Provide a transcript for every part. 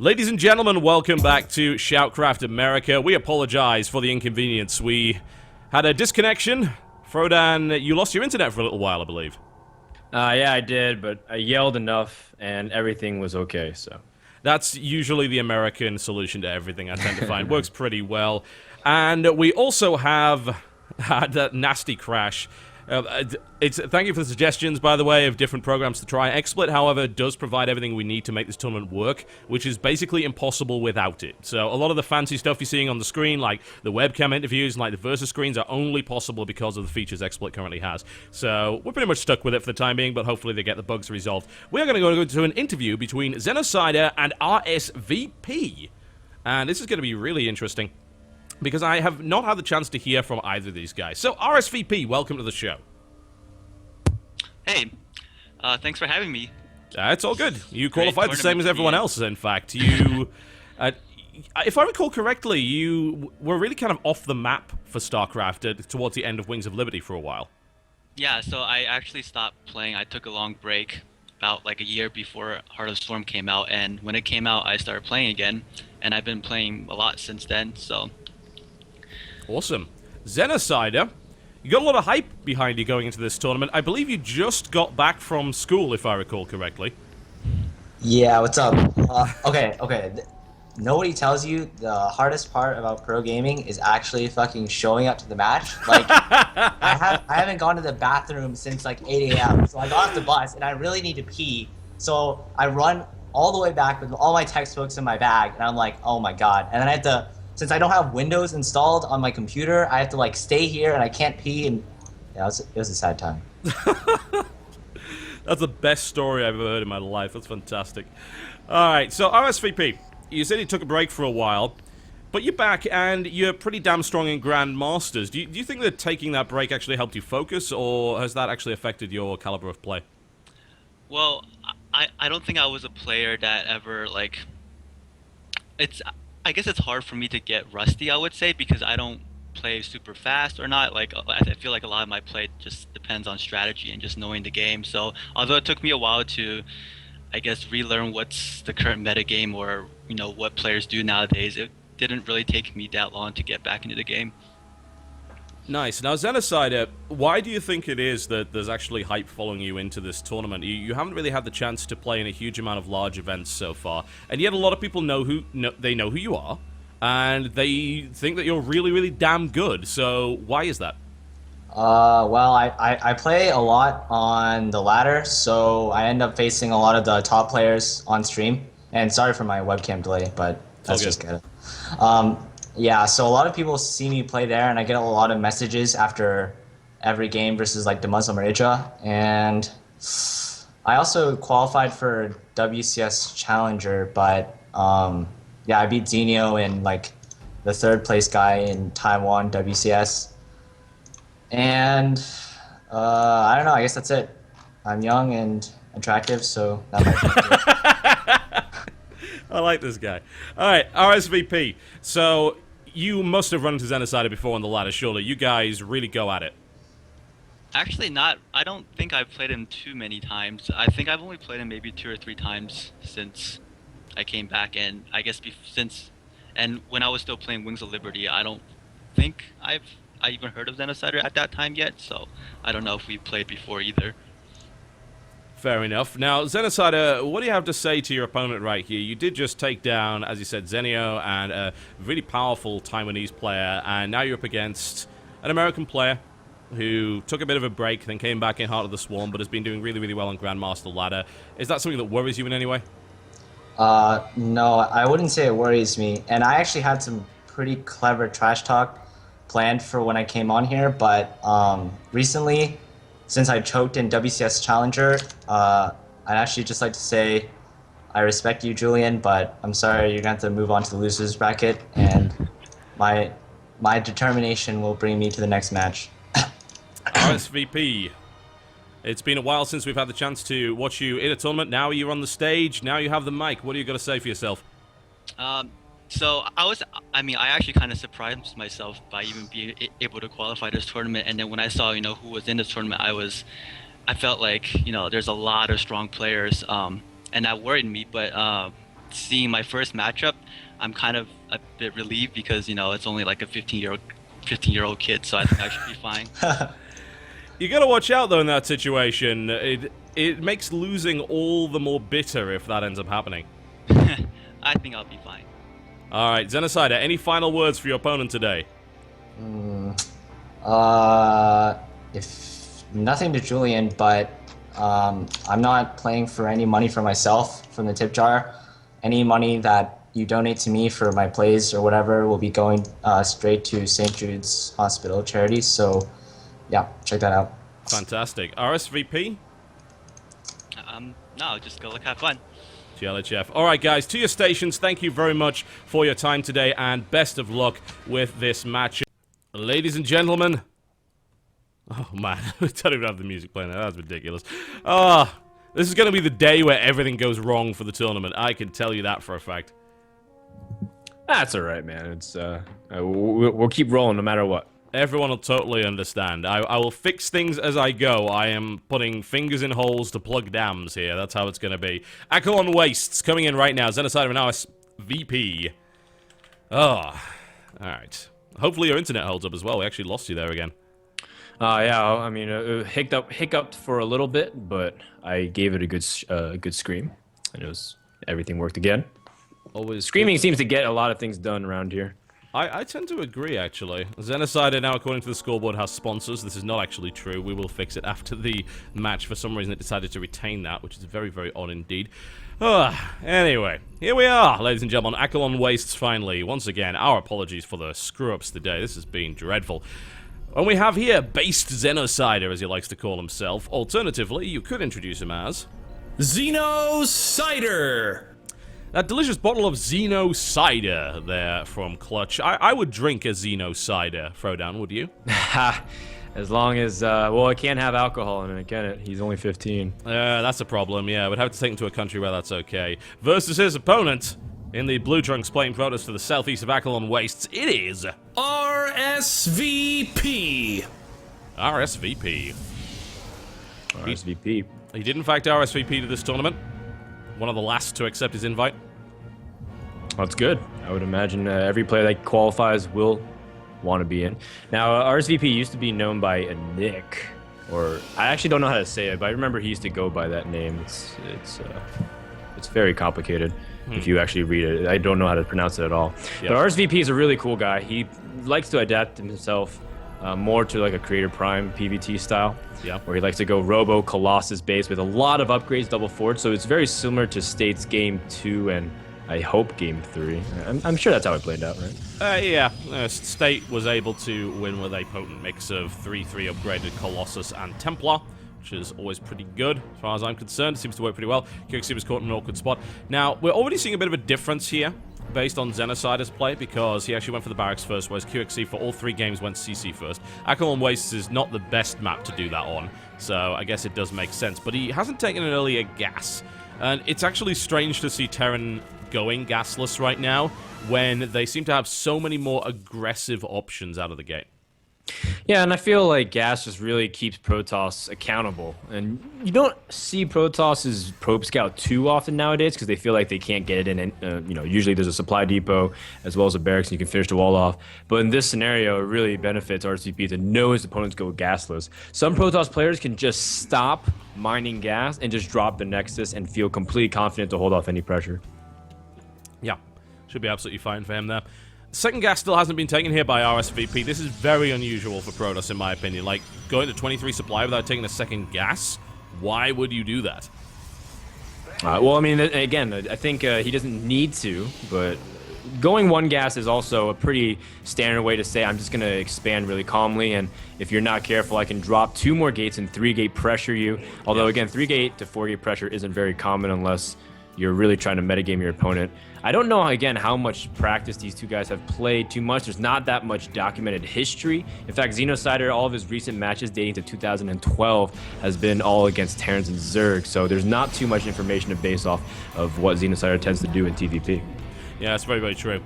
Ladies and gentlemen, welcome back to ShoutCraft America. We apologize for the inconvenience. We had a disconnection. Frodan, you lost your internet for a little while, I believe. Yeah, I did, but I yelled enough and everything was okay, so. That's usually the American solution to everything, I tend to find. Works pretty well. And we also have had that nasty crash. Thank you for the suggestions, by the way, of different programs to try. XSplit, however, does provide everything we need to make this tournament work, which is basically impossible without it. So a lot of the fancy stuff you're seeing on the screen, like the webcam interviews and like the versus screens, are only possible because of the features XSplit currently has. So we're pretty much stuck with it for the time being, but hopefully they get the bugs resolved. We are going to go to an interview between Xenocider and RSVP. And this is going to be really interesting, because I have not had the chance to hear from either of these guys. So, RSVP, welcome to the show. Hey, thanks for having me. It's all good. You qualified the same as everyone else, in fact. You, if I recall correctly, you were really kind of off the map for StarCraft towards the end of Wings of Liberty for a while. Yeah, so I actually stopped playing. I took a long break, about like a year before Heart of the Storm came out, and when it came out, I started playing again, and I've been playing a lot since then, so... Awesome. Xenocider, you got a lot of hype behind you going into this tournament. I believe you just got back from school, if I recall correctly. Yeah, what's up? Okay. Nobody tells you the hardest part about pro gaming is actually fucking showing up to the match. Like, I haven't gone to the bathroom since like 8 a.m. So I got off the bus and I really need to pee. So I run all the way back with all my textbooks in my bag, and I'm like, oh my god. And then I have to... Since I don't have Windows installed on my computer, I have to like stay here and I can't pee, and yeah, it was a sad time. That's the best story I've ever heard in my life. That's fantastic. Alright, so RSVP, you said you took a break for a while, but you're back and you're pretty damn strong in Grandmasters. Do you think that taking that break actually helped you focus, or has that actually affected your caliber of play? Well, I don't think I was a player that ever, like... I guess it's hard for me to get rusty, I would say, because I don't play super fast or not. Like, I feel like a lot of my play just depends on strategy and just knowing the game. So, although it took me a while to, I guess, relearn what's the current meta game, or, you know, what players do nowadays, it didn't really take me that long to get back into the game. Nice. Now, Xenocider, why do you think it is that there's actually hype following you into this tournament? You haven't really had the chance to play in a huge amount of large events so far, and yet a lot of people know who you are, and they think that you're really, really damn good. So why is that? Well, I play a lot on the ladder, so I end up facing a lot of the top players on stream. And sorry for my webcam delay, but that's just good. Yeah, so a lot of people see me play there, and I get a lot of messages after every game versus like the Muslim Raja. And I also qualified for WCS Challenger, but yeah, I beat Zenio and like the third place guy in Taiwan WCS. And I don't know, I guess that's it. I'm young and attractive, so that might be good. I like this guy. Alright, RSVP. So, you must have run into Xenocider before on the ladder, surely. You guys really go at it. Actually, not. I don't think I've played him too many times. I think I've only played him maybe 2 or 3 times since I came back, and I guess and when I was still playing Wings of Liberty, I don't think I even heard of Xenocider at that time yet, so I don't know if we played before either. Fair enough. Now, Xenocider, what do you have to say to your opponent right here? You did just take down, as you said, Zenio and a really powerful Taiwanese player, and now you're up against an American player who took a bit of a break, then came back in Heart of the Swarm, but has been doing really, really well on Grandmaster ladder. Is that something that worries you in any way? No, I wouldn't say it worries me. And I actually had some pretty clever trash talk planned for when I came on here, but recently, since I choked in WCS Challenger, I'd actually just like to say I respect you, Julian, but I'm sorry you're going to have to move on to the losers bracket, and my determination will bring me to the next match. RSVP, it's been a while since we've had the chance to watch you in a tournament. Now you're on the stage, now you have the mic. What are you going to say for yourself? So I actually kind of surprised myself by even being able to qualify this tournament. And then when I saw, you know, who was in this tournament, I felt like, you know, there's a lot of strong players, and that worried me. But seeing my first matchup, I'm kind of a bit relieved because it's only like a 15-year-old kid, so I think I should be fine. You gotta watch out though in that situation. It makes losing all the more bitter if that ends up happening. I think I'll be fine. All right, Xenocider, any final words for your opponent today? If nothing to Julian, but I'm not playing for any money for myself from the tip jar. Any money that you donate to me for my plays or whatever will be going straight to St. Jude's Hospital charity. So, yeah, check that out. Fantastic. RSVP? No, just go have fun. GLHF. All right, guys, to your stations, thank you very much for your time today, and best of luck with this match. Ladies and gentlemen... Oh, man, I don't even have the music playing there. That's ridiculous. This is going to be the day where everything goes wrong for the tournament. I can tell you that for a fact. That's all right, man. It's we'll keep rolling no matter what. Everyone will totally understand. I will fix things as I go. I am putting fingers in holes to plug dams here. That's how it's going to be. Accolon Wastes coming in right now. Xenocider and RSVP. Oh, alright. Hopefully your internet holds up as well. We actually lost you there again. Yeah, I mean, it hiccuped for a little bit, but I gave it a good scream. And everything worked again. Always Screaming seems to get a lot of things done around here. I tend to agree, actually. Xenocider now, according to the scoreboard, has sponsors. This is not actually true. We will fix it after the match. For some reason, it decided to retain that, which is very, very odd indeed. Anyway, here we are, ladies and gentlemen. Accolon Wastes, finally. Once again, our apologies for the screw-ups today. This has been dreadful. And we have here Based Xenocider, as he likes to call himself. Alternatively, you could introduce him as... Xenocider! That delicious bottle of Xenocider there from Clutch. I would drink a Xenocider, Frodan, would you? As long as, well, it can't have alcohol in it, can it? He's only 15. That's a problem, yeah. We'd have to take him to a country where that's okay. Versus his opponent, in the blue trunks playing photos to the southeast of Accolon Wastes, it is... RSVP! RSVP. RSVP. He did, in fact, RSVP to this tournament. One of the last to accept his invite. That's good. I would imagine every player that qualifies will want to be in. Now, RSVP used to be known by a nick, or I actually don't know how to say it, but I remember he used to go by that name. It's very complicated if you actually read it. I don't know how to pronounce it at all. Yep. But RSVP is a really cool guy. He likes to adapt himself more to like a Creator Prime PvT style. Yeah. Where he likes to go Robo Colossus base with a lot of upgrades, double forward. So it's very similar to State's Game 2 and I hope Game 3. I'm sure that's how it played out, right? Yeah. State was able to win with a potent mix of 3/3 upgraded Colossus and Templar, which is always pretty good as far as I'm concerned. It seems to work pretty well. QXC was caught in an awkward spot. Now, we're already seeing a bit of a difference here based on Xenocider's play, because he actually went for the barracks first, whereas QXC for all 3 games went CC first. Accolon Wastes is not the best map to do that on, so I guess it does make sense. But he hasn't taken an earlier gas, and it's actually strange to see Terran going gasless right now when they seem to have so many more aggressive options out of the gate. Yeah, and I feel like gas just really keeps Protoss accountable. And you don't see Protoss's Probe Scout too often nowadays because they feel like they can't get it in. And, usually there's a supply depot as well as a barracks and you can finish the wall off. But in this scenario, it really benefits RCP to know his opponents go gasless. Some Protoss players can just stop mining gas and just drop the Nexus and feel completely confident to hold off any pressure. Yeah, should be absolutely fine for him there. Second gas still hasn't been taken here by RSVP. This is very unusual for Protoss, in my opinion. Like, going to 23 supply without taking a second gas? Why would you do that? Well, I mean, again, I think he doesn't need to, but going 1 gas is also a pretty standard way to say, I'm just going to expand really calmly, and if you're not careful, I can drop 2 more gates and 3-gate pressure you. Although, again, 3-gate to 4-gate pressure isn't very common unless you're really trying to metagame your opponent. I don't know, again, how much practice these two guys have played too much. There's not that much documented history. In fact, Xenocider, all of his recent matches dating to 2012 has been all against Terrans and Zerg, so there's not too much information to base off of what Xenocider tends to do in TVP. Yeah, that's very, very true.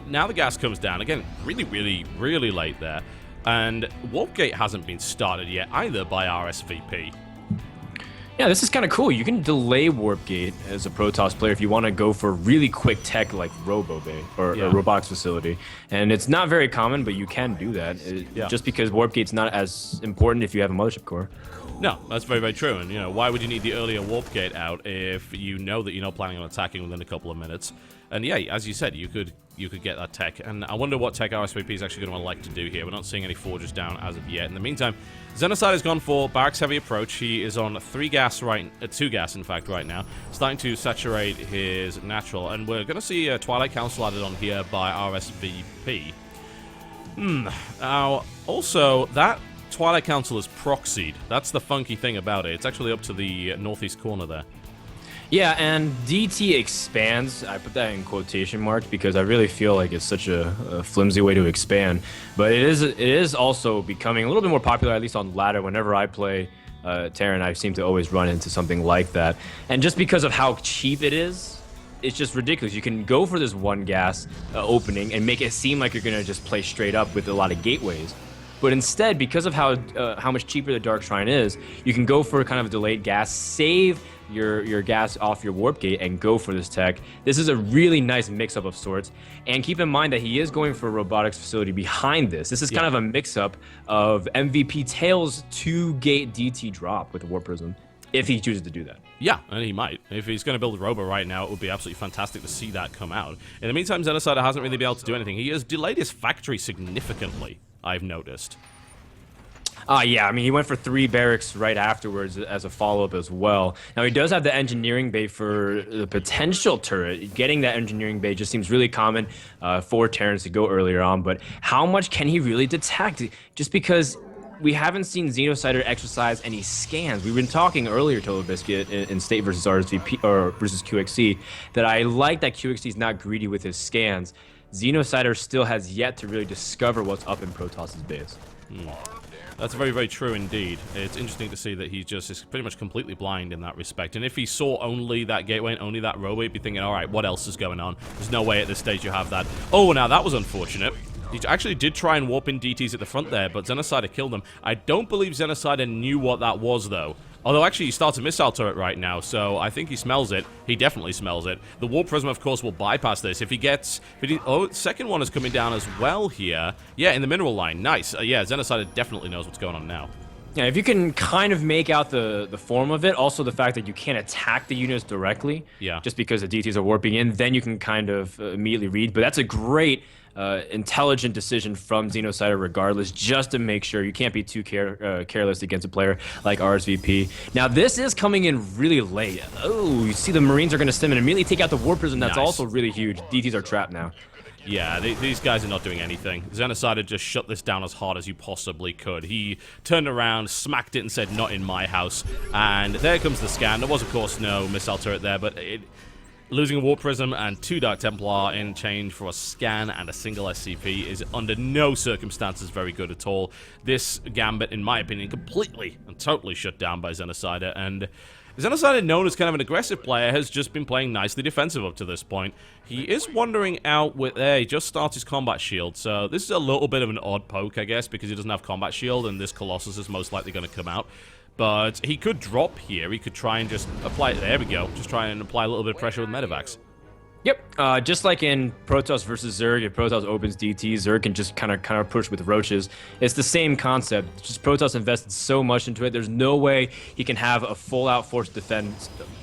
Now the gas comes down. Again, really, really, really late there. And Warp Gate hasn't been started yet either by RSVP. Yeah, this is kind of cool. You can delay Warp Gate as a Protoss player if you want to go for really quick tech like Robo Bay or Robotics Facility. And it's not very common, but you can do that. Just because Warp Gate's not as important if you have a Mothership Core. No, that's very, very true. And, you know, why would you need the earlier Warp Gate out if you know that you're not planning on attacking within a couple of minutes? And yeah, as you said, you could get that tech. And I wonder what tech RSVP is actually going to like to do here. We're not seeing any forges down as of yet. In the meantime, Xenocider has gone for Barracks Heavy Approach. He is on 2 gas right now, starting to saturate his natural. And we're going to see a Twilight Council added on here by RSVP. Now, also, that Twilight Council is proxied. That's the funky thing about it. It's actually up to the northeast corner there. Yeah, and DT expands. I put that in quotation marks because I really feel like it's such a flimsy way to expand. But it is also becoming a little bit more popular, at least on ladder. Whenever I play Terran, I seem to always run into something like that. And just because of how cheap it is, it's just ridiculous. You can go for this 1 gas opening and make it seem like you're going to just play straight up with a lot of gateways. But instead, because of how much cheaper the Dark Shrine is, you can go for kind of a delayed gas, save your gas off your Warp Gate, and go for this tech. This is a really nice mix-up of sorts. And keep in mind that he is going for a Robotics Facility behind this. This is kind of a mix-up of MVP Tails 2-gate DT drop with the Warp Prism, if he chooses to do that. Yeah, and he might. If he's going to build a Robo right now, it would be absolutely fantastic to see that come out. In the meantime, Xenocider hasn't really been able to do anything. He has delayed his factory significantly, I've noticed. Yeah, I mean, he went for 3 barracks right afterwards as a follow-up as well. Now, he does have the engineering bay for the potential turret. Getting that engineering bay just seems really common for Terrans to go earlier on, but how much can he really detect? Just because we haven't seen Xenocider exercise any scans. We've been talking earlier, TotalBiscuit, in State versus RSVP, or versus QXC, that I like that QXC is not greedy with his scans. Xenocider still has yet to really discover what's up in Protoss's base. That's very, very true indeed. It's interesting to see that he just is pretty much completely blind in that respect. And if he saw only that gateway and only that roadway, he'd be thinking, all right, what else is going on? There's no way at this stage you have that. Oh, now that was unfortunate. He actually did try and warp in DTs at the front there, but Xenocider killed him. I don't believe Xenocider knew what that was, though. Although, actually, he starts a missile turret right now, so I think he smells it. He definitely smells it. The Warp Prism, of course, will bypass this. If he gets... oh, second one is coming down as well here. Yeah, in the mineral line. Nice. Yeah, Xenocider definitely knows what's going on now. Yeah, if you can kind of make out the form of it, also the fact that you can't attack the units directly, just because the DTs are warping in, then you can kind of immediately read. But that's a great... intelligent decision from Xenocider regardless, just to make sure you can't be too careless against a player like RSVP. Now, this is coming in really late. Oh, you see the Marines are going to stem and immediately take out the Warp Prism. That's also really huge. DTs are trapped now. Yeah, these guys are not doing anything. Xenocider just shut this down as hard as you possibly could. He turned around, smacked it, and said, not in my house. And there comes the scan. There was, of course, no missile turret there, but losing a Warp Prism and 2 Dark Templar in change for a scan and a single SCP is under no circumstances very good at all. This Gambit, in my opinion, completely and totally shut down by Xenocider, and Xenocider, known as kind of an aggressive player, has just been playing nicely defensive up to this point. He is wandering out with he just starts his combat shield, so this is a little bit of an odd poke, I guess, because he doesn't have combat shield, and this Colossus is most likely going to come out. But he could drop here. He could try and just apply... There we go. Just try and apply a little bit of pressure with Medivacs. Yep. Just like in Protoss versus Zerg, if Protoss opens DT, Zerg can just kind of push with roaches. It's the same concept. Just Protoss invested so much into it. There's no way he can have a full-out force defend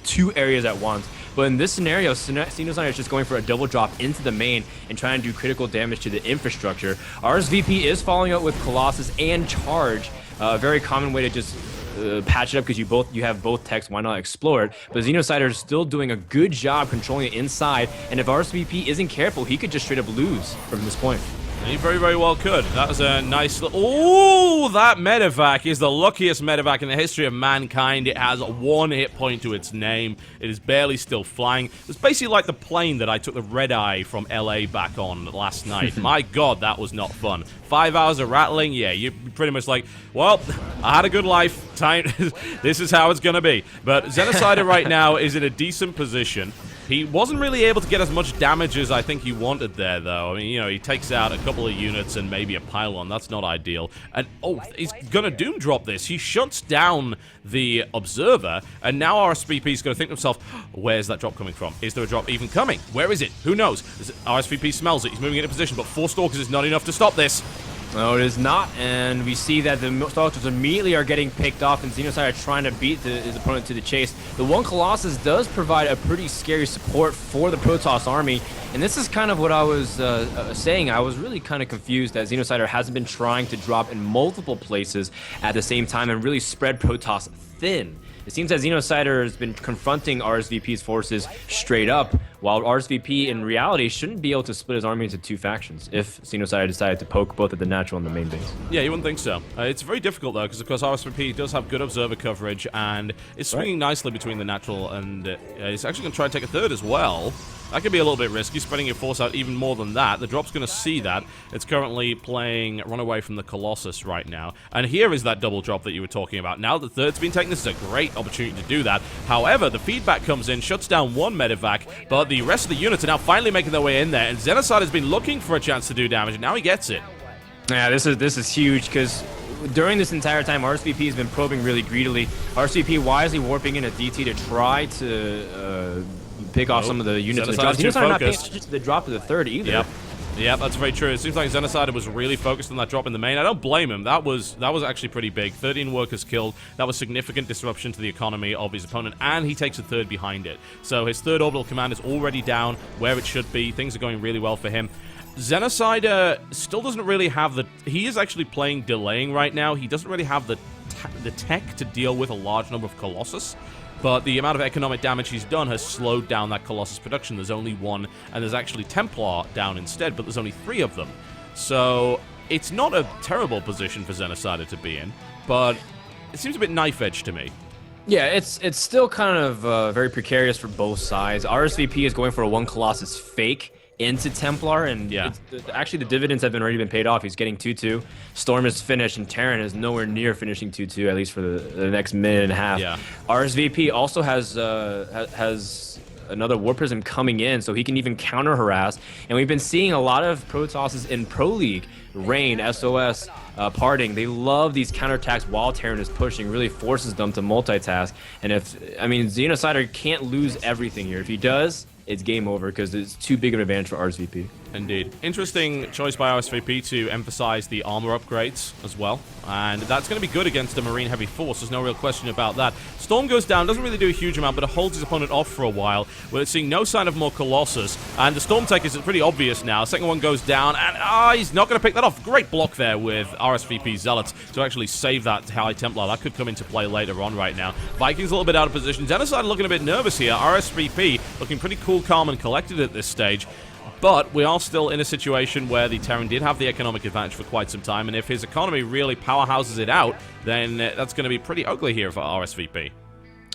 2 areas at once. But in this scenario, Xenocider is just going for a double drop into the main and trying to do critical damage to the infrastructure. RSVP is following up with Colossus and Charge. A very common way to just... patch it up because you have both techs. Why not explore it? But Xenocider is still doing a good job controlling it inside, and if RSVP isn't careful, he could just straight up lose from this point. He very, very well could. That was a nice little... Oh, that Medivac is the luckiest Medivac in the history of mankind. It has 1 hit point to its name. It is barely still flying. It's basically like the plane that I took the red-eye from LA back on last night. My God, that was not fun. 5 hours of rattling, yeah, you're pretty much like, well, I had a good life. Time. This is how it's going to be. But Xenocider right now is in a decent position. He wasn't really able to get as much damage as I think he wanted there, though. I mean, you know, he takes out a couple of units and maybe a pylon. That's not ideal. And, oh, he's gonna Doom drop this. He shuts down the Observer, and now RSVP's gonna think to himself, where's that drop coming from? Is there a drop even coming? Where is it? Who knows? RSVP smells it. He's moving into position, but 4 Stalkers is not enough to stop this. No, it is not, and we see that the Stalkers immediately are getting picked off, and Xenocider trying to beat his opponent to the chase. The one Colossus does provide a pretty scary support for the Protoss army, and this is kind of what I was saying. I was really kind of confused that Xenocider hasn't been trying to drop in multiple places at the same time and really spread Protoss thin. It seems that Xenocider has been confronting RSVP's forces straight up, while RSVP in reality shouldn't be able to split his army into 2 factions if Xenocider decided to poke both at the natural and the main base. Yeah, you wouldn't think so. It's very difficult, though, because, of course, RSVP does have good observer coverage, and it's swinging nicely between the natural, and it's actually going to try and take a 3rd as well. That could be a little bit risky, spreading your force out even more than that. The drop's going to see that. It's currently playing Runaway from the Colossus right now. And here is that double drop that you were talking about. Now that 3rd's been taken, this is a great opportunity to do that. However, the feedback comes in, shuts down 1 medevac, but the rest of the units are now finally making their way in there. And Xenocide has been looking for a chance to do damage, and now he gets it. Yeah, this is huge, because during this entire time, RSVP has been probing really greedily. RSVP wisely warping in a DT to try to pick off some of the units of the drop. Xenocider not paying attention to the drop of the 3rd either. Yeah, that's very true. It seems like Xenocider was really focused on that drop in the main. I don't blame him. That was actually pretty big. 13 workers killed. That was significant disruption to the economy of his opponent, and he takes a 3rd behind it. So his 3rd orbital command is already down where it should be. Things are going really well for him. Xenocider still doesn't really have the... He is actually playing delaying right now. He doesn't really have the tech to deal with a large number of Colossus. But the amount of economic damage he's done has slowed down that Colossus production. There's only 1, and there's actually Templar down instead, but there's only 3 of them. So it's not a terrible position for Xenocider to be in, but it seems a bit knife-edge to me. Yeah, it's still kind of very precarious for both sides. RSVP is going for a 1 Colossus fake into Templar, and actually the dividends have already been paid off. He's getting 2-2. Storm is finished, and Terran is nowhere near finishing 2-2, at least for the next minute and a half. Yeah. RSVP also has another War Prism coming in, so he can even counter-harass. And we've been seeing a lot of Protosses in Pro League, Rain, SOS, parting. They love these counterattacks while Terran is pushing, really forces them to multitask. And Xenocider can't lose everything here. If he does, it's game over, because it's too big of an advantage for RSVP. Indeed. Interesting choice by RSVP to emphasize the armor upgrades as well. And that's going to be good against a Marine heavy force. There's no real question about that. Storm goes down, doesn't really do a huge amount, but it holds his opponent off for a while. We're seeing no sign of more Colossus. And the Storm take is pretty obvious now. Second one goes down, and he's not going to pick that off. Great block there with RSVP Zealots to actually save that High Templar. That could come into play later on right now. Vikings a little bit out of position. Xenocider looking a bit nervous here. RSVP looking pretty cool, calm, and collected at this stage. But we are still in a situation where the Terran did have the economic advantage for quite some time, and if his economy really powerhouses it out, then that's going to be pretty ugly here for RSVP.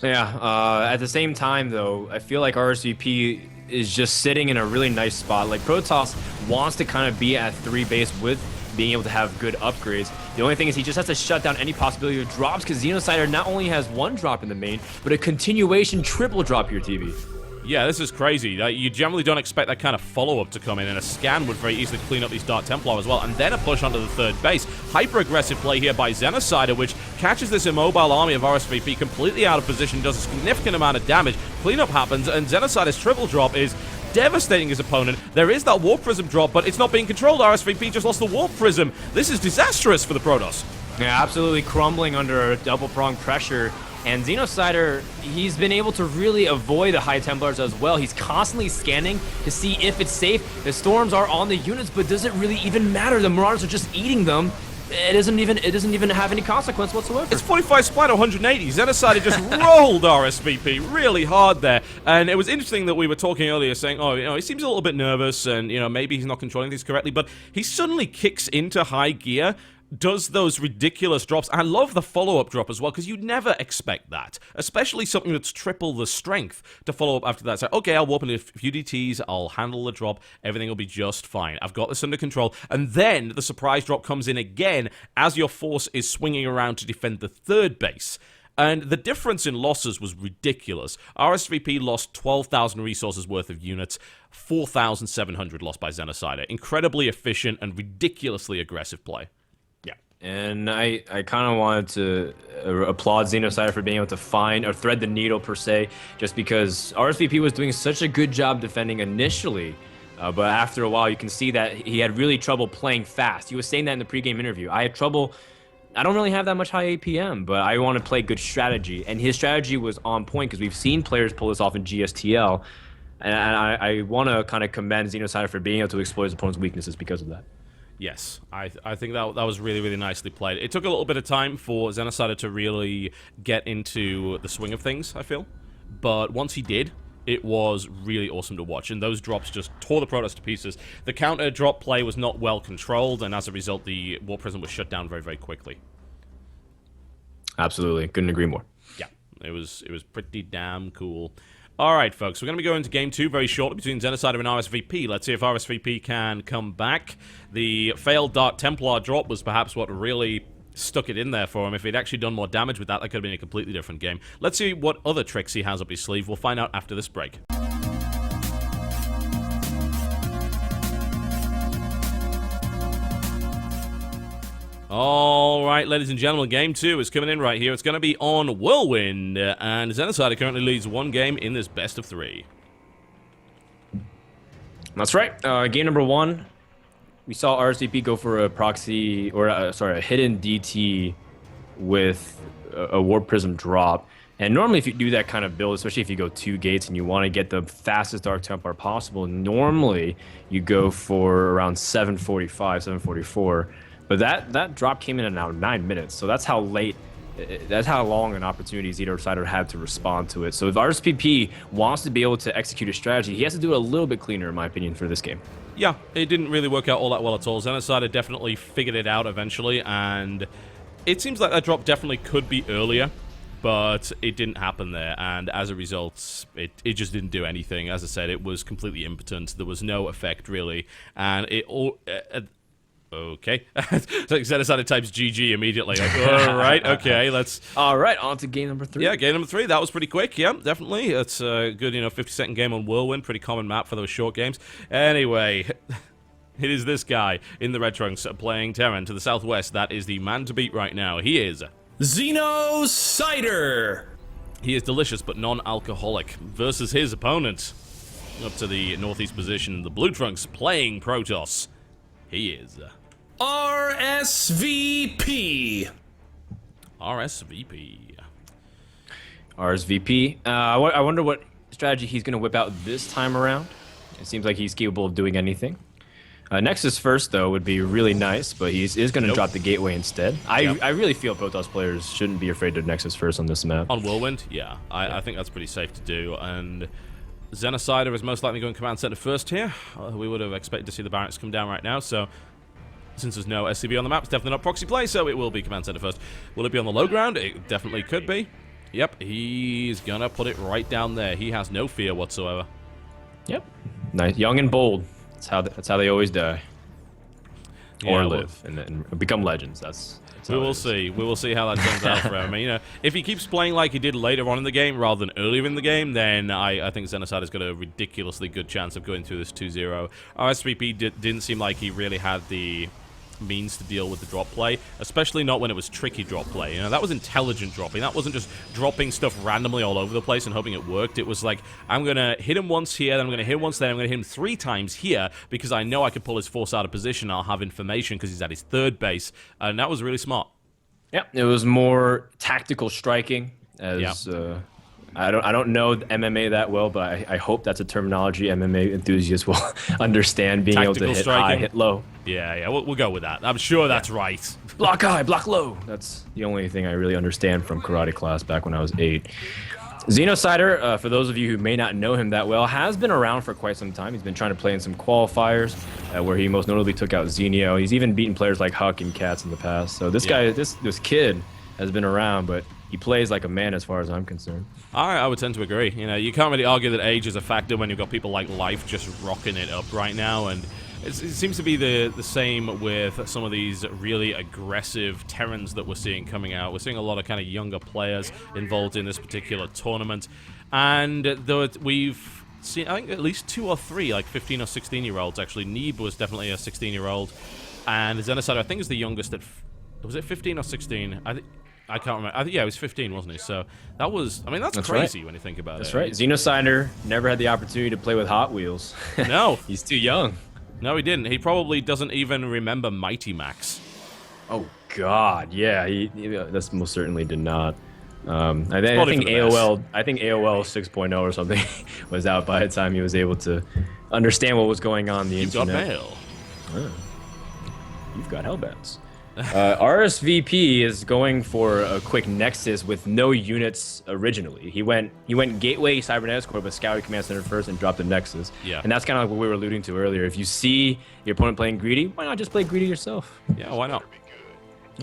Yeah, at the same time, though, I feel like RSVP is just sitting in a really nice spot. Like, Protoss wants to kind of be at 3 base with being able to have good upgrades. The only thing is he just has to shut down any possibility of drops, because Xenocider not only has 1 drop in the main, but a continuation triple drop your TV. Yeah, this is crazy. You generally don't expect that kind of follow-up to come in, and a scan would very easily clean up these Dark Templar as well, and then a push onto the 3rd base. Hyper-aggressive play here by Xenocider, which catches this immobile army of RSVP completely out of position, does a significant amount of damage. Cleanup happens, and Xenocider's triple drop is devastating his opponent. There is that Warp Prism drop, but it's not being controlled. RSVP just lost the Warp Prism. This is disastrous for the Protoss. Yeah, absolutely crumbling under double-pronged pressure. And Xenocider, he's been able to really avoid the High Templars as well. He's constantly scanning to see if it's safe. The Storms are on the units, but does it really even matter? The Marauders are just eating them. It doesn't even have any consequence whatsoever. It's 45 splat 180. Xenocider just rolled RSVP really hard there. And it was interesting that we were talking earlier saying, oh, he seems a little bit nervous and, maybe he's not controlling things correctly, but he suddenly kicks into high gear, does those ridiculous drops. I love the follow-up drop as well, because you'd never expect that, especially something that's triple the strength to follow up after that. So, okay, I'll warp in a few DTs, I'll handle the drop, everything will be just fine. I've got this under control. And then the surprise drop comes in again as your force is swinging around to defend the 3rd base. And the difference in losses was ridiculous. RSVP lost 12,000 resources worth of units, 4,700 lost by Xenocider. Incredibly efficient and ridiculously aggressive play. Yeah, and I kind of wanted to applaud Xenocider for being able to find or thread the needle per se, just because RSVP was doing such a good job defending initially. But after a while, you can see that he had really trouble playing fast. He was saying that in the pregame interview. I had trouble. I don't really have that much high APM, but I want to play good strategy. And his strategy was on point because we've seen players pull this off in GSTL. And I want to kind of commend Xenocider for being able to exploit his opponent's weaknesses because of that. Yes, I think that was really, really nicely played. It took a little bit of time for Xenocider to really get into the swing of things, I feel. But once he did, it was really awesome to watch, and those drops just tore the Protoss to pieces. The counter drop play was not well controlled, and as a result, the Warp Prism was shut down very, very quickly. Absolutely, couldn't agree more. Yeah, it was pretty damn cool. All right, folks, we're going to be going to Game 2 very shortly between Xenocider and RSVP. Let's see if RSVP can come back. The failed Dark Templar drop was perhaps what really stuck it in there for him. If he'd actually done more damage with that, that could have been a completely different game. Let's see what other tricks he has up his sleeve. We'll find out after this break. All right, ladies and gentlemen, Game 2 is coming in right here. It's going to be on Whirlwind, and Xenocider currently leads one game in this best of 3. That's right. Game number 1. We saw RSVP go for a proxy, or a hidden DT with a Warp Prism drop. And normally if you do that kind of build, especially if you go 2 gates and you want to get the fastest Dark Templar possible, normally you go for around 745, 744. But that drop came in at now 9 minutes, so that's how long an opportunity Xenocider had to respond to it. So if RSVP wants to be able to execute a strategy, he has to do it a little bit cleaner, in my opinion, for this game. Yeah, it didn't really work out all that well at all. Xenocider definitely figured it out eventually, and it seems like that drop definitely could be earlier, but it didn't happen there, and as a result, it just didn't do anything. As I said, it was completely impotent. There was no effect, really, and it all... okay. So Xenocider types GG immediately. Like, all right, okay, let's... All right, on to game number 3. Yeah, game number 3. That was pretty quick. Yeah, definitely. It's a good, 50-second game on Whirlwind. Pretty common map for those short games. Anyway, it is this guy in the red trunks playing Terran to the southwest. That is the man to beat right now. He is... Xenocider! He is delicious but non-alcoholic versus his opponent. Up to the northeast position, the blue trunks playing Protoss. He is... RSVP. RSVP. I wonder what strategy he's going to whip out this time around. It seems like he's capable of doing anything. Nexus first, though, would be really nice, but he is going to drop the gateway instead. I really feel Protoss players shouldn't be afraid of Nexus first on this map. On Whirlwind? Yeah. I think that's pretty safe to do, and... Xenocider is most likely going command center first here. We would have expected to see the barracks come down right now, so since there's no SCV on the map, it's definitely not proxy play, so it will be command center first. Will it be on the low ground? It definitely could be. Yep, he's gonna put it right down there. He has no fear whatsoever. Yep, nice, young and bold. That's how they always die, or live and become legends. We will see. We will see how that turns out for him. I mean, if he keeps playing like he did later on in the game rather than earlier in the game, then I think Xenocider's got a ridiculously good chance of going through this 2-0. RSVP didn't seem like he really had the means to deal with the drop play, especially not when it was tricky drop play. That was intelligent dropping. That wasn't just dropping stuff randomly all over the place and hoping it worked. It was like, I'm going to hit him once here, then I'm going to hit him once there, I'm going to hit him 3 times here because I know I could pull his force out of position. I'll have information because he's at his 3rd base, and that was really smart. Yeah, it was more tactical striking. As I don't know MMA that well, but I hope that's a terminology MMA enthusiasts will understand. Being Tactical able to hit striking. high, hit low. Yeah, we'll go with that. I'm sure that's right. Block high, block low. That's the only thing I really understand from karate class back when I was 8. Xenocider, for those of you who may not know him that well, has been around for quite some time. He's been trying to play in some qualifiers, where he most notably took out Xenio. He's even beaten players like Huck and Katz in the past. So this guy, this kid, has been around, but he plays like a man as far as I'm concerned. I would tend to agree. You can't really argue that age is a factor when you've got people like Life just rocking it up right now, and it seems to be the same with some of these really aggressive Terrans that we're seeing coming out. We're seeing a lot of kind of younger players involved in this particular tournament, and though we've seen, I think, at least 2 or 3 like 15 or 16-year-olds. Actually, Neeb was definitely a 16-year-old, and Xenocider, I think, is the youngest at was it 15 or 16? I can't remember. I think, yeah, he was 15, wasn't he? So that was, I mean, that's crazy right. when you think about That's it. That's right. Xenocider never had the opportunity to play with Hot Wheels. No. He's too young. No, he didn't. He probably doesn't even remember Mighty Max. Oh, God. Yeah, he that's most certainly did not. I think AOL 6.0 or something was out by the time he was able to understand what was going on the internet. You've got mail. Oh. You've got hellbats. RSVP is going for a quick Nexus with no units originally. He went Gateway Cybernetics Core, but scouted Command Center first and dropped the Nexus. Yeah. And that's kind of like what we were alluding to earlier. If you see your opponent playing greedy, why not just play greedy yourself? Yeah, why not?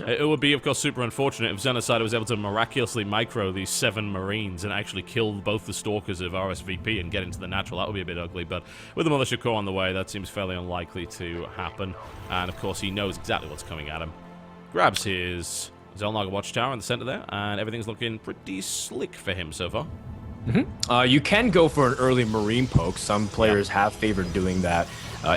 It would be, of course, super unfortunate if Xenocider was able to miraculously micro these 7 Marines and actually kill both the Stalkers of RSVP and get into the natural. That would be a bit ugly, but with the Mothership Core on the way, that seems fairly unlikely to happen. And, of course, he knows exactly what's coming at him. Grabs his Zelnaga Watchtower in the center there, and everything's looking pretty slick for him so far. You can go for an early Marine poke. Some players have favored doing that.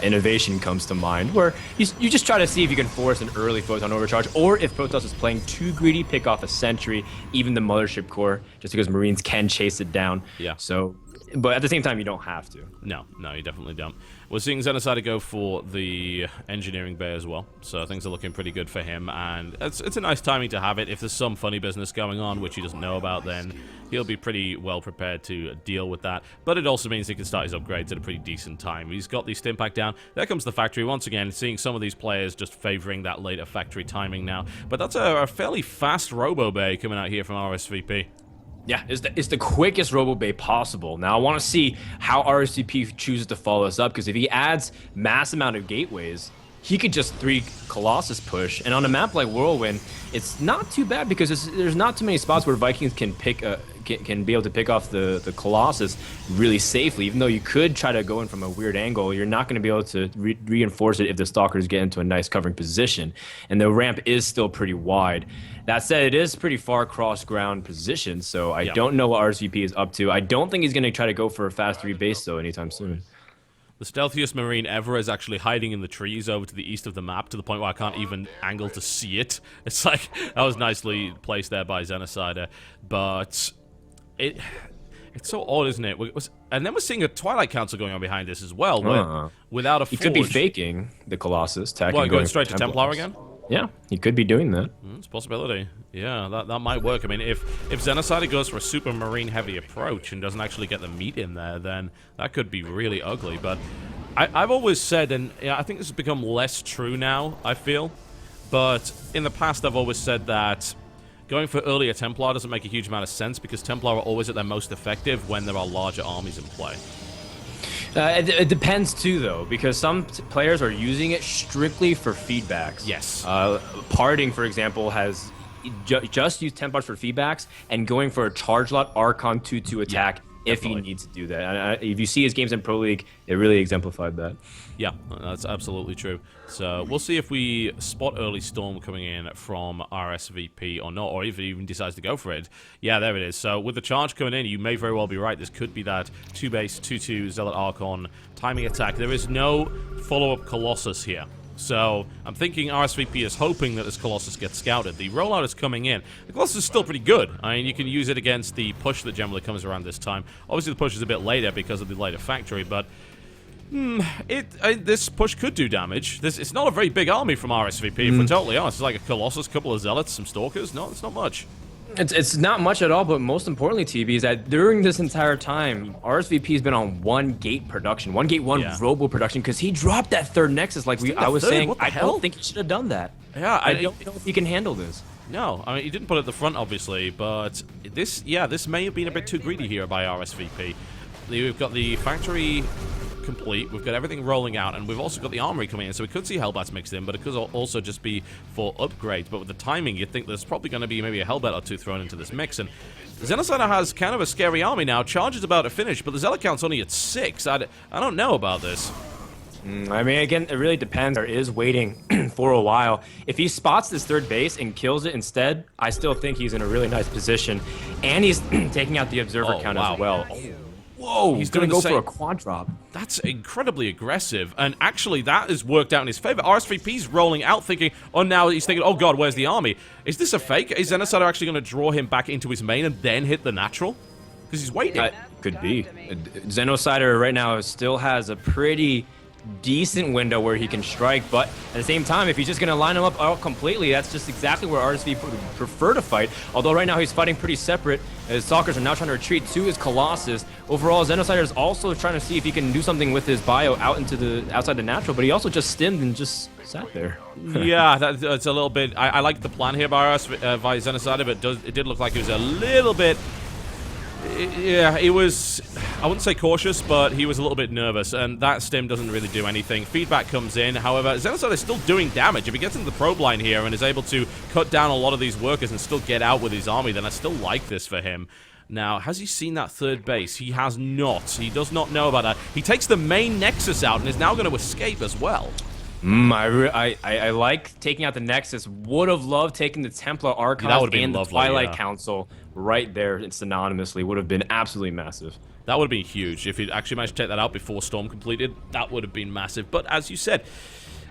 Innovation comes to mind, where you just try to see if you can force an early Photon Overcharge, or if Protoss is playing too greedy, pick off a Sentry, even the Mothership Core, just because Marines can chase it down. Yeah. So, but at the same time, you don't have to. No, you definitely don't. We're seeing Xenocider go for the Engineering Bay as well, so things are looking pretty good for him, and it's a nice timing to have it. If there's some funny business going on, which he doesn't know about, then he'll be pretty well prepared to deal with that, but it also means he can start his upgrades at a pretty decent time. He's got the stim pack down. There comes the factory once again, seeing some of these players just favoring that later factory timing now, but that's a fairly fast Robo Bay coming out here from RSVP. Yeah, it's the quickest Robo Bay possible. Now, I want to see how RSVP chooses to follow us up, because if he adds mass amount of gateways, he could just 3 Colossus push. And on a map like Whirlwind, it's not too bad, because there's not too many spots where Vikings can be able to pick off the Colossus really safely. Even though you could try to go in from a weird angle, you're not going to be able to reinforce it if the Stalkers get into a nice covering position. And the ramp is still pretty wide. That said, it is pretty far cross-ground position, so I don't know what RSVP is up to. I don't think he's going to try to go for a fast 3 base, though, anytime soon. The stealthiest Marine ever is actually hiding in the trees over to the east of the map, to the point where I can't even angle to see it. It's like, that was nicely placed there by Xenocider, but it's so odd, isn't it? And then we're seeing a Twilight Council going on behind this as well, where, without a forge. He could be faking the Colossus tech. What, going straight to Templar again? Yeah, he could be doing that. It's a possibility. Yeah, that might work. I mean, if Xenocider goes for a super Marine heavy approach and doesn't actually get the meat in there, then that could be really ugly. But I've always said, and I think this has become less true now, I feel, but in the past I've always said that going for earlier Templar doesn't make a huge amount of sense, because Templar are always at their most effective when there are larger armies in play. It depends too, though, because some players are using it strictly for feedbacks. Yes. Parting, for example, has just used Templars for feedbacks and going for a charge lot Archon 2-2 attack if he needs to do that. And if you see his games in Pro League, it really exemplified that. Yeah, that's absolutely true. So we'll see if we spot early Storm coming in from RSVP or not, or if he even decides to go for it. Yeah, there it is. So with the charge coming in, you may very well be right. This could be that 2-base, 2-2 Zealot Archon timing attack. There is no follow-up Colossus here. So I'm thinking RSVP is hoping that this Colossus gets scouted. The rollout is coming in. The Colossus is still pretty good. I mean, you can use it against the push that generally comes around this time. Obviously, the push is a bit later because of the later factory, but this push could do damage. It's not a very big army from RSVP, if we're totally honest. It's like a Colossus, couple of Zealots, some Stalkers. No, it's not much. It's not much at all, but most importantly, TB, is that during this entire time, RSVP has been on 1 gate production, 1 gate, 1 robo production, because he dropped that 3rd Nexus like I was saying. I don't think he should have done that. Yeah, I don't know if he can handle this. No, I mean, he didn't put it at the front, obviously, but this may have been a bit too greedy here by RSVP. We've got the factory complete, we've got everything rolling out, and we've also got the armory coming in, so we could see Hellbats mixed in, but it could also just be for upgrades. But with the timing, you'd think there's probably going to be maybe a Hellbat or 2 thrown into this mix, and Xenocider has kind of a scary army now. Charge is about to finish, but the Zealot count's only at 6. I don't know about this. I mean, again, it really depends. Or is waiting for a while. If he spots this third base and kills it instead, I still think he's in a really nice position. And he's taking out the observer count as well. Oh, whoa, he's going to go for a quad drop. That's incredibly aggressive. And actually, that has worked out in his favor. RSVP's rolling out thinking, oh, now he's thinking, oh, God, where's the army? Is this a fake? Is Xenocider actually going to draw him back into his main and then hit the natural? Because he's waiting. Could be. Xenocider right now still has a pretty decent window where he can strike, but at the same time, if he's just going to line him up out completely, that's just exactly where RSV would prefer to fight. Although right now he's fighting pretty separate, as Stalkers are now trying to retreat to his Colossus. Overall, Xenocider is also trying to see if he can do something with his bio out into the outside the natural, but he also just stimmed and just sat there. Yeah, that's a little bit. I like the plan here by Xenocider, but it did look like it was a little bit. Yeah, he was, I wouldn't say cautious, but he was a little bit nervous, and that stim doesn't really do anything. Feedback comes in, however, Xenocider is still doing damage. If he gets into the probe line here and is able to cut down a lot of these workers and still get out with his army, then I still like this for him. Now, has he seen that third base? He has not. He does not know about that. He takes the main Nexus out and is now going to escape as well. I like taking out the Nexus. Would have loved taking the Templar Archives and the Twilight Council right there synonymously. Would have been absolutely massive. That would have been huge. If he'd actually managed to take that out before Storm completed, that would have been massive. But as you said,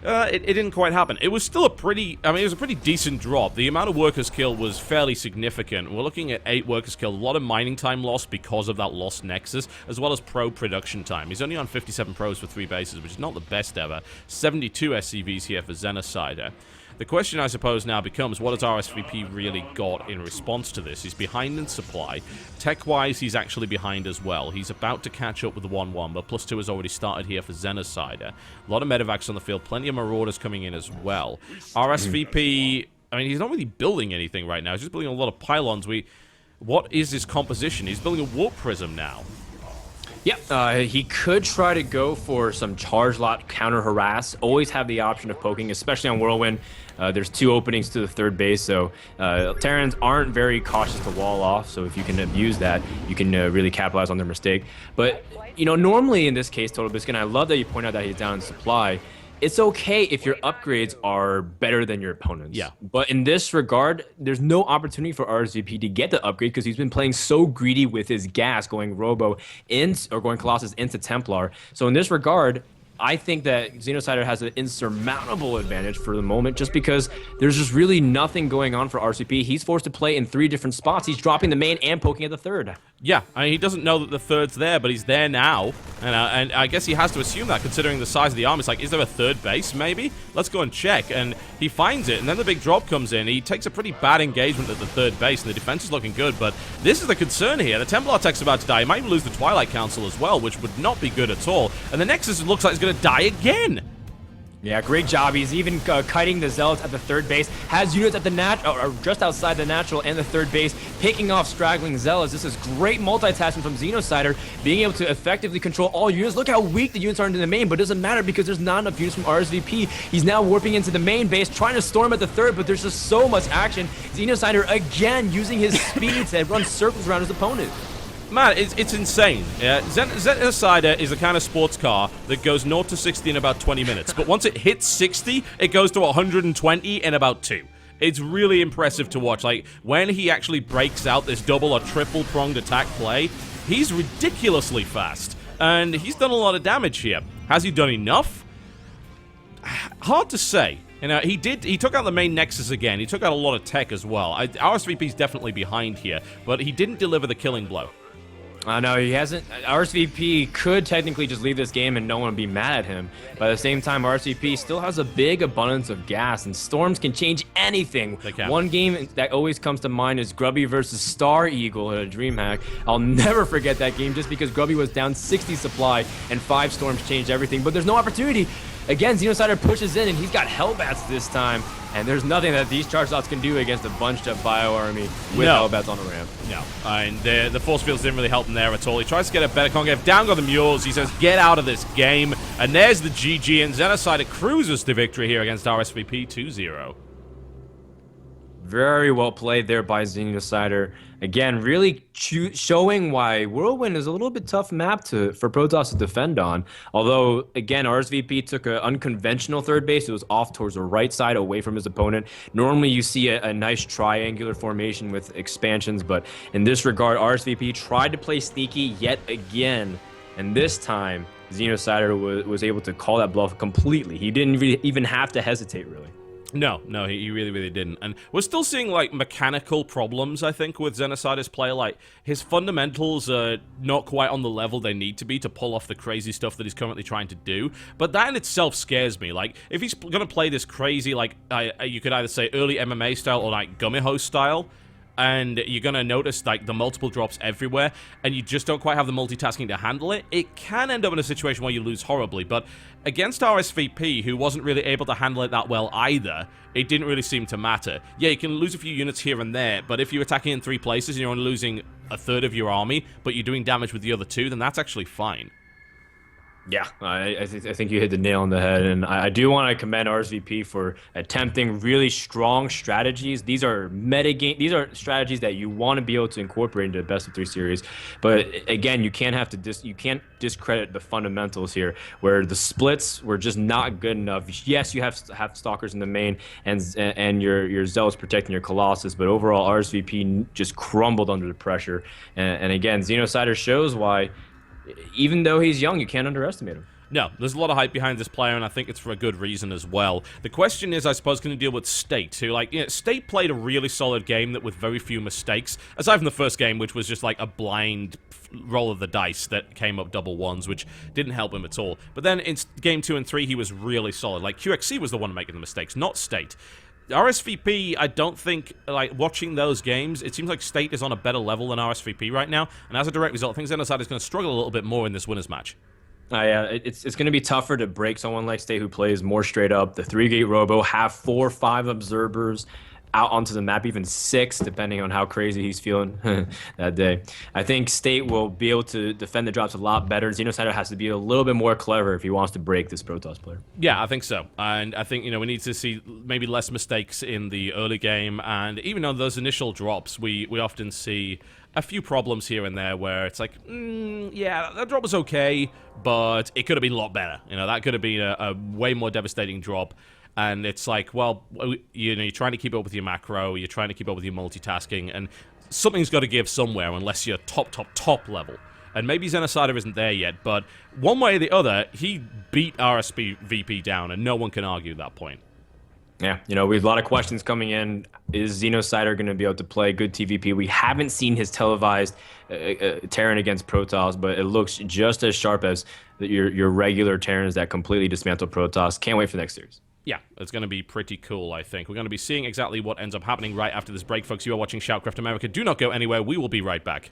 it didn't quite happen. It was still a pretty, I mean, it was a pretty decent drop. The amount of workers killed was fairly significant. We're looking at 8 workers killed, a lot of mining time lost because of that lost Nexus, as well as pro production time. He's only on 57 pros for 3 bases, which is not the best ever. 72 SCVs here for Xenocider. The question, I suppose, now becomes, what has RSVP really got in response to this? He's behind in supply. Tech-wise, he's actually behind as well. He's about to catch up with the 1-1, but +2 has already started here for Xenocider. A lot of medevacs on the field, plenty of Marauders coming in as well. RSVP, I mean, he's not really building anything right now. He's just building a lot of pylons. What is his composition? He's building a warp prism now. Yep, he could try to go for some charge lot, counter harass. Always have the option of poking, especially on Whirlwind. There's 2 openings to the third base, so Terrans aren't very cautious to wall off. So if you can abuse that, you can really capitalize on their mistake. But you know, normally in this case, TotalBiscuit, and I love that you point out that he's down in supply. It's okay if your upgrades are better than your opponents. Yeah. But in this regard, there's no opportunity for RSVP to get the upgrade because he's been playing so greedy with his gas, going Robo or going Colossus into Templar. So in this regard, I think that Xenocider has an insurmountable advantage for the moment just because there's just really nothing going on for RCP. He's forced to play in 3 different spots. He's dropping the main and poking at the third. Yeah, I mean, he doesn't know that the third's there, but he's there now. And I guess he has to assume that, considering the size of the army. It's like, is there a third base, maybe? Let's go and check. And he finds it, and then the big drop comes in. He takes a pretty bad engagement at the third base, and the defense is looking good. But this is the concern here. The Templar Tech's about to die. He might even lose the Twilight Council as well, which would not be good at all. And the Nexus looks like it's going to die again. Yeah, great job. He's even kiting the Zealots at the third base. Has units at the or just outside the natural and the third base, picking off straggling Zealots. This is great multitasking from Xenocider, being able to effectively control all units. Look how weak the units are into the main, but it doesn't matter because there's not enough units from RSVP. He's now warping into the main base, trying to storm at the third, but there's just so much action. Xenocider again using his speed to run circles around his opponent. Man, it's insane. Yeah, Xenocider is the kind of sports car that goes 0 to 60 in about 20 minutes. But once it hits 60, it goes to 120 in about 2. It's really impressive to watch. Like, when he actually breaks out this double or triple pronged attack play, he's ridiculously fast. And he's done a lot of damage here. Has he done enough? Hard to say. You know, he took out the main Nexus again. He took out a lot of tech as well. RSVP's definitely behind here, but he didn't deliver the killing blow. No, he hasn't. RSVP could technically just leave this game and no one would be mad at him. But at the same time, RSVP still has a big abundance of gas, and storms can change anything. They can. One game that always comes to mind is Grubby versus Star Eagle at a DreamHack. I'll never forget that game just because Grubby was down 60 supply and 5 storms changed everything. But there's no opportunity. Again, Xenocider pushes in, and he's got Hellbats this time. And there's nothing that these charge lots can do against a bunched up bio army with Hellbats on the ramp. No. And the force fields didn't really help him there at all. He tries to get a better concave. Down go the mules. He says, get out of this game. And there's the GG. And Xenocider cruises to victory here against RSVP 2-0. Very well played there by Xenocider. Again, really showing why Whirlwind is a little bit tough map for Protoss to defend on. Although, again, RSVP took an unconventional third base. It was off towards the right side, away from his opponent. Normally, you see a nice triangular formation with expansions, but in this regard, RSVP tried to play sneaky yet again. And this time, Xenocider was able to call that bluff completely. He didn't even have to hesitate, really. No, he really, really didn't. And we're still seeing, like, mechanical problems, I think, with Xenocider's play. Like, his fundamentals are not quite on the level they need to be to pull off the crazy stuff that he's currently trying to do. But that in itself scares me. Like, if he's going to play this crazy, like, you could either say early MMA style or, like, Gumiho style, and you're going to notice, like, the multiple drops everywhere, and you just don't quite have the multitasking to handle it, it can end up in a situation where you lose horribly. But against RSVP, who wasn't really able to handle it that well either, it didn't really seem to matter. Yeah, you can lose a few units here and there, but if you're attacking in 3 places and you're only losing a third of your army, but you're doing damage with the other 2, then that's actually fine. Yeah, I think you hit the nail on the head, and I do want to commend RSVP for attempting really strong strategies. These are metagame. These are strategies that you want to be able to incorporate into the best of 3 series. But again, you can't discredit the fundamentals here, where the splits were just not good enough. Yes, you have stalkers in the main, and your zealots protecting your colossus, but overall RSVP just crumbled under the pressure. And again, Xenocider shows why, even though he's young, you can't underestimate him. No, there's a lot of hype behind this player, and I think it's for a good reason as well. The question is, I suppose, can you deal with State, who, like, you know, State played a really solid game that with very few mistakes, aside from the first game, which was just like a blind roll of the dice that came up double ones, which didn't help him at all. But then in game 2 and 3, he was really solid. Like, QXC was the one making the mistakes, not State. RSVP, I don't think, like, watching those games, it seems like State is on a better level than RSVP right now, and as a direct result, I think Xenocider is going to struggle a little bit more in this winners match. Yeah, it's going to be tougher to break someone like State, who plays more straight up. The 3-gate robo, have 4 or 5 observers out onto the map, even 6, depending on how crazy he's feeling that day. I think State will be able to defend the drops a lot better. Xenocider has to be a little bit more clever if he wants to break this Protoss player. Yeah, I think so. And I think, you know, we need to see maybe less mistakes in the early game. And even on those initial drops, we often see a few problems here and there where it's like, yeah, that drop was okay, but it could have been a lot better. You know, that could have been a way more devastating drop. And it's like, well, you know, you're trying to keep up with your macro, you're trying to keep up with your multitasking, and something's got to give somewhere unless you're top level. And maybe Xenocider isn't there yet, but one way or the other, he beat RSVP down, and no one can argue that point. Yeah, you know, we have a lot of questions coming in. Is Xenocider going to be able to play good TVP? We haven't seen his televised Terran against Protoss, but it looks just as sharp as your regular Terrans that completely dismantle Protoss. Can't wait for the next series. Yeah, it's going to be pretty cool, I think. We're going to be seeing exactly what ends up happening right after this break, folks. You are watching ShoutCraft America. Do not go anywhere. We will be right back.